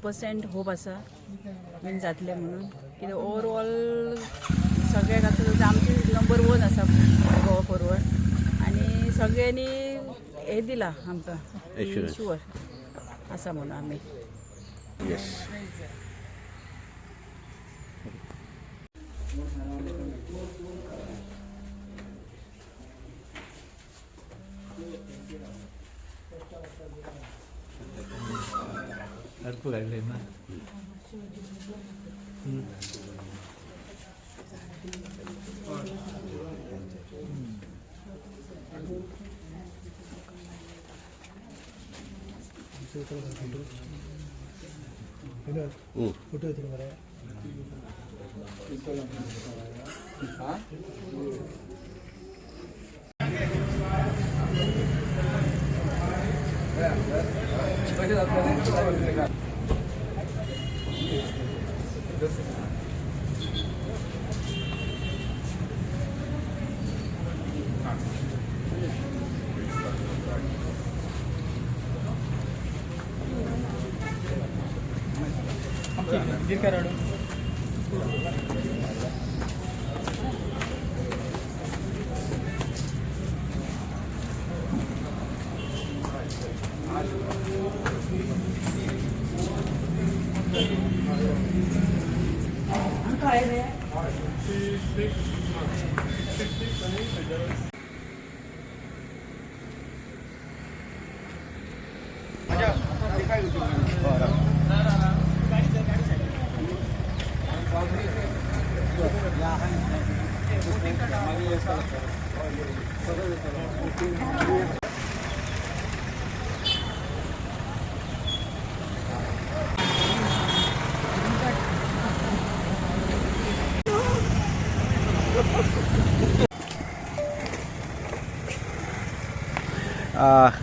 1% hope आसा win जातले म्हणून कित्याक ओवरऑल सगळ्याक आतां आमची नंबर 1 आसा गोवा फॉरवर्ड आनी सगळ्यांनी हे दिला आमकां शुअर आसा म्हणून आमी अर्प काढले ना फोटो येतो बरं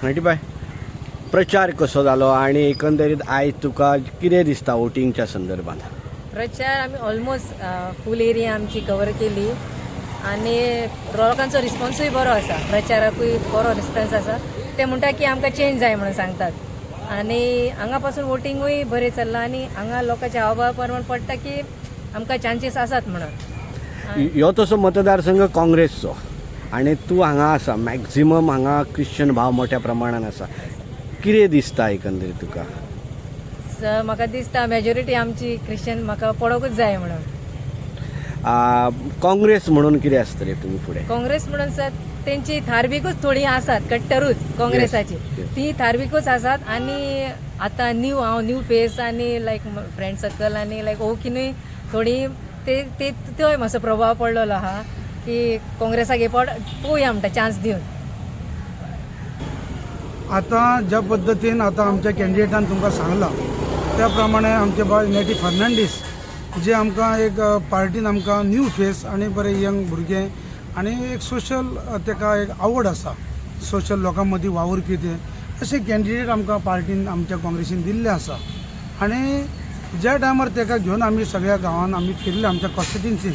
नटीबाय प्रचार कसो जालो आणि एकंदरीत आयज तुका कितें दिसता वोटिंगच्या संदर्भात? प्रचार आम्ही ऑलमोस्ट फूल एरिया आमची कवर केली आणि लोकांचो रिस्पॉन्सूय बरो आसा प्रचाराकूय बरो रिस्पॉन्स आसा ते म्हणटा की आमकां चेंज जाय म्हणून सांगतात आणि हांगा पासून वोटिंगूय बरें चल्लां आणि हांगा लोकांच्या हावभावा प्रमाण पडटा की आमकां चान्सीस आसात म्हणून ह्यो तसो मतदारसंघ काँग्रेसचो आणि तूं हांगा आसा मॅक्झिमम हांगा क्रिश्चन भाव मोठ्या प्रमाणात आसा कितें दिसता एकंदरीत तुका? म्हाका दिसता मेजॉरिटी आमची क्रिश्चन म्हाका पडोवूच जाय म्हणून. काँग्रेस म्हणून कितें आसतलें तुमी फुडें? काँग्रेस म्हणून तेंची थार्विकूच थोडी आसात कट्टरूच काँग्रेसाची ती थार्विकूच आसात आणि आता न्यू फेस आणि लायक फ्रेंड सर्कल आणि लायक ओळखीनूय थोडी ते तो मातसो प्रभाव पडलेलो आहा की काँग्रेसाक हे पळोवया म्हणटा चान्स दिवन. आता ज्या पद्धतीन आता आमच्या कॅन्डिडेटान तुमकां सांगला त्या प्रमाणे आमचे बाय नेटी फर्नांडीस जे आमकां एक पार्टीन आमकां न्यू फेस आणि बरे यंग भुरगे आणि एक सोशल तेका एक आवड आसा सोशल लोकां मदीं वावरपी ते अशे कॅन्डिडेट आमकां पार्टीन आमच्या काँग्रेसीन दिल्ले आसा आणि ज्या टायमार तेका घेवन आमी सगळ्या गांवांत आमी फिरले आमच्या कॉन्स्टिट्युन्सी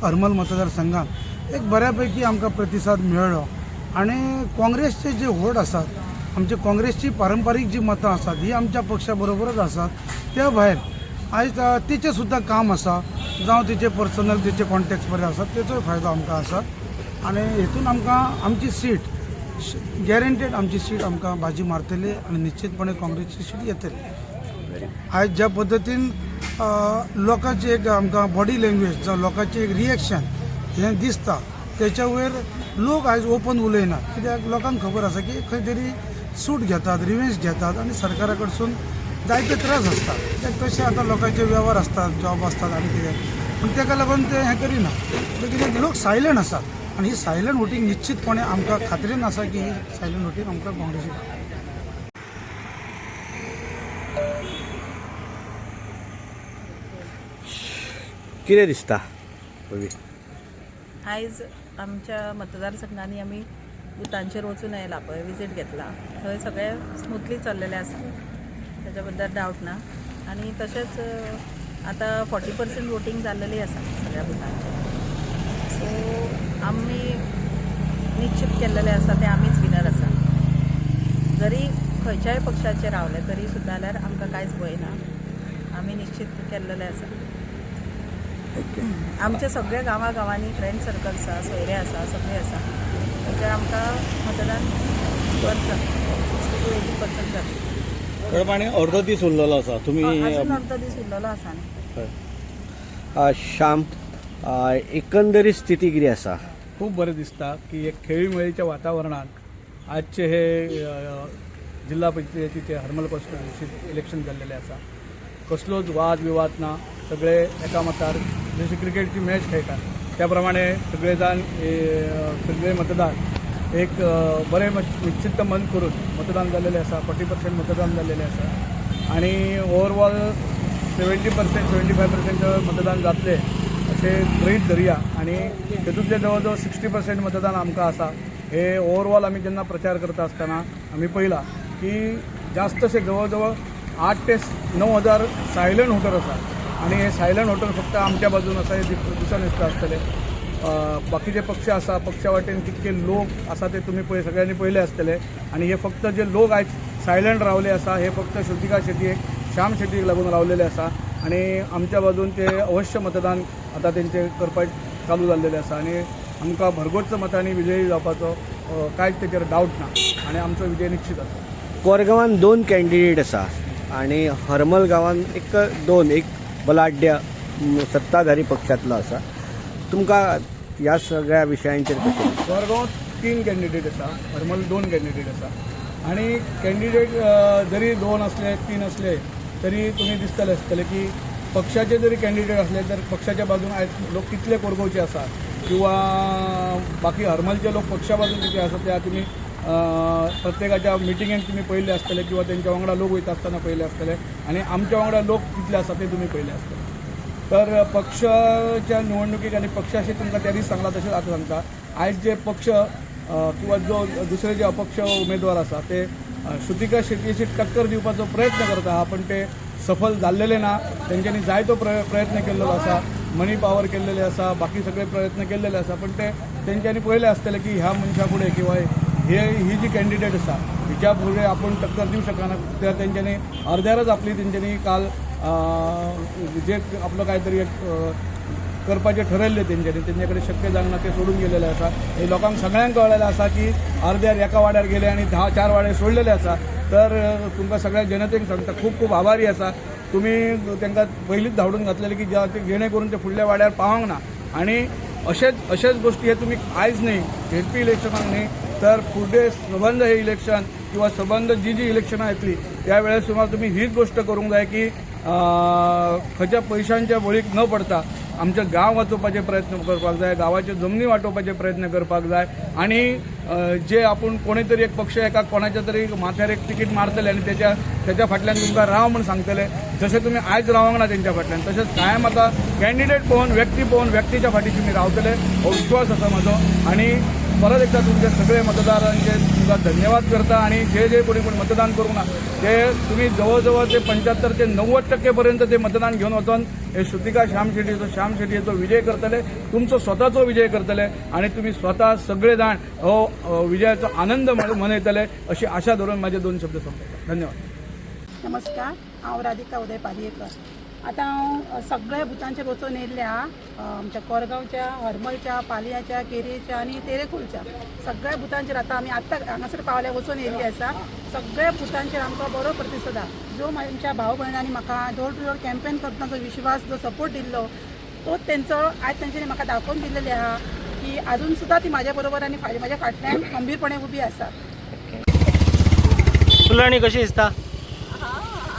हरमल मतदारसंघात एक बऱ्यापैकी आमकां प्रतिसाद मेळ्ळो आणि काँग्रेसचे जे वोट आसात आमचे काँग्रेसची पारंपारीक जी मतां आसात ही आमच्या पक्षा बरोबरच आसात त्या भायर आयज तिचे सुद्धा काम आसा जावं तिचे पर्सनल तिचे कॉन्टॅक्ट्स बरे आसात तेचोय फायदो आमकां आसा आणि हेतून आमकां आमची सीट गॅरंटेड आमची सीट आमकां बाजी मारतली आणि निश्चितपणे काँग्रेसची सीट येतली. आयज ज्या पद्दतीन लोकांची एक आमकां बॉडी लँग्वेज जावं लोकांचें एक रिएक्शन हें दिसता तेच्या वयर लोक आयज ओपन उलयना कित्याक लोकांक खबर आसा की खंय तरी सूट घेतात रिवेंज घेतात आणि सरकारा कडसून जायते त्रास आसतात कित्याक तशें आतां लोकांचे वेव्हार असतात जॉब असतात आणि कितें पूण तेका लागून ते हें करिना कित्याक लोक सायलंट आसात आणि ही सायलंट वोटींग निश्चितपणे आमकां खात्रेन आसा की ही सायलंट वोटींग आमकां काँग्रेसीक कितें दिसता? आयज आमच्या मतदारसंघांनी आमी बुथांचेर वचून येयला पळय विजीट घेतला थंय सगळें स्मुथली चल्लेलें आसा तेच्या बद्दल डावट ना आणि तशेंच आतां 40% वोटींग जाल्लेली आसा सगळ्या बुथांचेर सो आमी निश्चित केल्लेले आसा ते आमीच विनर आसा जरी खंयच्याय पक्षाचे रावले तरी सुद्दां जाल्यार आमकां कांयच भंय ना आमी निश्चित केल्लेले आसा. ओके. आमच्या सगळ्या गांवांनी फ्रेंड सर्कल आसा, सोयरे आसा, सगळे आसा. म्हणजे आमकां मतदान करता 80% जाता. प्रमाणे अर्दो दीस उरलेलो आसा. तुमी अजून अर्धो दीस उरलेलो आसा न्ही. श्याम, एकंदरीत स्थिती कितें आसा? खूप बरें दिसता की एक खेळीमेळीच्या वातावरणात आजचे हे जिल्हा पंचायतीचे हरमल कॉन्स्टिट्युन्सीत इलेक्शन जाल्लेले आसा. कसलोच वाद विवाद ना, सगळे एकामेकार जशी क्रिकेटची मॅच खेळटात त्या प्रमाणे सगळे जाण सगळे मतदार एक बरे निश्चित मन करून मतदान जाल्लेले आसा. 40% मतदान जाल्लेले आसा आणि ओवरऑल 70% 75% मतदान जातले अशें गृहीत धरया. आणि तेतूंतले जवळ जवळ 60% मतदान आमकां आसा. हे ओवरऑल आमी जेन्ना प्रचार करता आसतना आमी पळयलां की जास्तशे जवळ जवळ 8 ते 9,000 सायलंट वोटर आसा. आणि हे सायलंट वोटर फक्त आमच्या बाजून आसा हे दिसून दिसता आसतले. बाकीचे पक्ष आसा, पक्षा वाटेन कितके लोक आसा ते तुमी सगळ्यांनी पळयले आसतले. आणि हे फक्त जे लोक आयज सायलंट रावले आसा हे फक्त श्रुतिका शेटयेक, श्याम शेटयेक लागून रावलेले आसा. आणि आमच्या बाजून ते अवश्य मतदान आता तेंचे करपाक चालू जाल्लेले आसा. आणि आमकां भरगोच्च मतांनी विजयी जावपाचो कांयच तेचेर डावट ना आणि आमचो विजय निश्चित आसा. कोरगांवान 2 कॅन्डिडेट आसा आणि हरमल गांवान एक बलाढ्य सत्ताधारी पक्षांतलो आसा. तुमकां ह्या सगळ्या विशयांचेर कशें? कोरगांवांत 3 कॅन्डिडेट आसा, हरमल 2 कॅन्डिडेट आसा. आणि कॅन्डिडेट जरी 2 असले 3 असले तरी तुम्ही दिसतले आसतले की पक्षाचे जरी कॅन्डिडेट असले तर पक्षाच्या बाजून आयज लोक कितले कोरगांवचे आसा किंवा बाकी हरमलचे लोक पक्षा बाजून कितें आसा त्या तुमी प्रत्येकाच्या मिटिंगेक तुमी पळयले आसतले किंवा तेंच्या वांगडा लोक वयता आसतना पळयले आसतले. आणि आमच्या वांगडा लोक कितले आसा ते तुमी पळयले आसतले. तर पक्षाच्या निवडणुकीक आणि पक्षाशी तुमकां त्या दीस सांगला तशेंच आतां सांगता, आयज जे पक्ष किंवा जो दुसरे जे अपक्ष उमेदवार आसा ते श्रुतिका शेटयेची टक्कर दिवपाचो प्रयत्न करता आहा, पण ते सफल जाल्लेले ना. तेंच्यांनी जायतो प्रयत्न केल्लो आसा, मनी पावर केल्लेले आसा, बाकी सगळे प्रयत्न केल्लेले आसा, पण ते तेंच्यांनी पळयले आसतले की ह्या मनशा फुडें किंवा ही जी कॅन्डिडेट आसा हिच्या फुडें आपूण टक्कर दिवंक शकना. त्या तेंच्यांनी अर्द्यारच आपली तेंच्यांनी काल जे आपलो कांयतरी एक करपाचें ठरयल्लें तेंच्यांनी तेंचे कडेन शक्य जावंक ना, ते सोडून गेलेले आसा. हे लोकांक सगळ्यांक कळलेलें आसा की अर्द्यार एका वाड्यार गेले आनी 10-4 वाडे सोडलेले आसा. तर तुमकां सगळ्या जनतेक सांगता खूब खूब आभारी आसा. तुम्ही तांकां पयलींच धाडून घातलेले की जेणे करून ते फुडल्या वाड्यार पावंक ना. आणि अशेच गोष्टी हे तुम्ही आयज न्ही झेडपी इलेक्शनाक न्ही तर फुडें सबंद हे इलेक्शन किंवा सबंद जी इलेक्शनां येतली त्या वेळेस सुमार तुम्ही हीच गोष्ट करूंक जाय की खंयच्या पयशांच्या बळीक न पडता आमचें गांव वाचोवपाचे प्रयत्न करपाक जाय, गांवाच्यो जमनी वांटोवपाचे प्रयत्न करपाक जाय. आणि जे आपूण कोणी तरी एक पक्ष एका कोणाच्या तरी माथ्यार एक तिकीट मारतले आनी त्याच्या फाटल्यान तुमकां राव म्हूण सांगतले, जशें तुमी आयज रावंक ना तेंच्या फाटल्यान, तशेंच कायम आतां कॅन्डिडेट पळोवन व्यक्तीच्या फाटी तुमी रावतले हो विश्वास आसा म्हाजो. आणि परत एकदा तुमचे सगळे मतदारांचे तुमकां धन्यवाद करता. आणि जे कोणी मतदान करूंक ना ते तुम्ही जवळ ते 75 ते 90% पर्यंत ते मतदान घेवन वचून हे श्रुतिका श्याम शेटयेचो विजय करतले, तुमचो स्वताचो विजय करतले आणि तुम्ही स्वतः सगळे जाण हो विजयाचो आनंद मनयतले अशी आशा धरून माझे 2 शब्द संपयता. धन्यवाद. नमस्कार, हांव राधिका उदय पालयेकर. आतां हांव सगळ्या बुथांचेर वचून येयल्ले आहा. आमच्या कोरगांवच्या, हरमलच्या, पालयाच्या, केरेच्या आणि तेरेखोलच्या सगळ्या बुथांचेर आतां आमी हांगासर पावल्या वचून येयल्ली आसा. सगळ्या बुथांचेर आमकां बरो प्रतिसाद आहा. जो आमच्या भाव भयणांनी म्हाका डोर टू डोर कॅम्पेन करतना जो विश्वास जो सपोर्ट दिल्लो तोच तेंचो आयज तेंच्यांनी म्हाका दाखोवन दिल्लेले आहा की अजून सुद्दां ती म्हाज्या बरोबर आनी म्हाज्या फाटल्यान खंबीरपणे उबी आसा. फुलाणी कशी दिसता?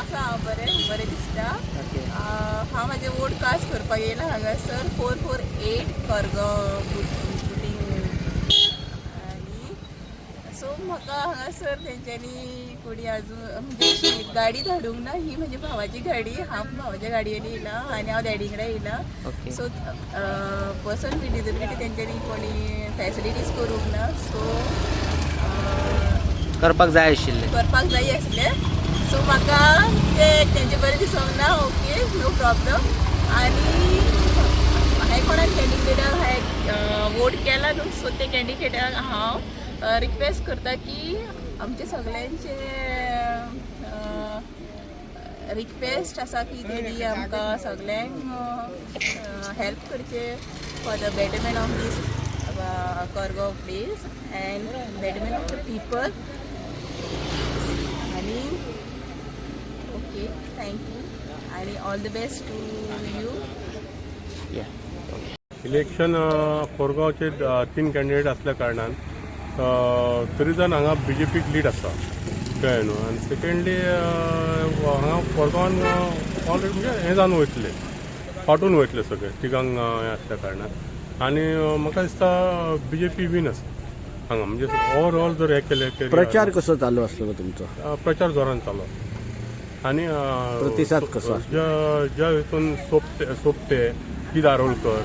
आसा बरें दिसता. हांव म्हाजें वोट कास्ट करपाक येयला हांगासर 448 कोरगांव बुटींग. आनी सो म्हाका हांगासर तेंच्यांनी कोणी आजून म्हणजे गाडी धाडूंक ना. ही म्हज्या भावाची गाडी, हांव भावाच्या गाडयेन येयला आनी हांव डॅडी कडेन येयला. सो पर्सन विथ डिसेबिलिटी तेंच्यांनी कोणी फॅसिलिटीज करूंक ना. सो करपाक जाय आशिल्ले. सो म्हाका तेंचे बरें दिसोंक ना. Okay, no problem. आनी हांवें कोणाक कॅन्डिडेटाक हांवें वोट केला न्हू, सो ते कॅन्डिडेटाक हांव रिक्वेस्ट करता की आमचे सगळ्यांचे रिक्वेस्ट आसा की तेणी आमकां सगल्यांक हेल्प करचे for the betterment of these Koregaon place and betterment of the people. आणि ओके, थँक्यू आणि all the best to you. Election कोरगांवचे 3 कॅन्डिडेट असल्या कारणान तरी जावन हांगा BJPक लीड आसा कळ्ळें न्हू. आनी सेकंडली हांगा कोरगांवान ऑलरेडी म्हणजे हें जावन वयतलें, फाटून वयतलें सगळें तिगांक हें आसल्या कारणान. आनी म्हाका दिसता BJP वीन आसा हांगा, म्हणजे ओवरऑल जर हें केलें प्रचार कसो चालू आसलो तुमचो? प्रचार जोरान चालू आसा. आनी प्रतिसाद कसो ज्या हितून सोपटे की दारोलकर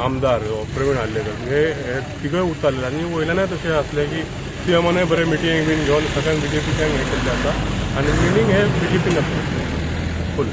आमदार प्रवीण आल्लेकर हे तिगय उरताले आनी वयल्यानय तशें आसलें की CMनूय बरें मिटींग बीन घेवन सगळ्यांक BJPच्यान हें केल्लें आसा आनी विनींग हे BJPन आसलें फूल.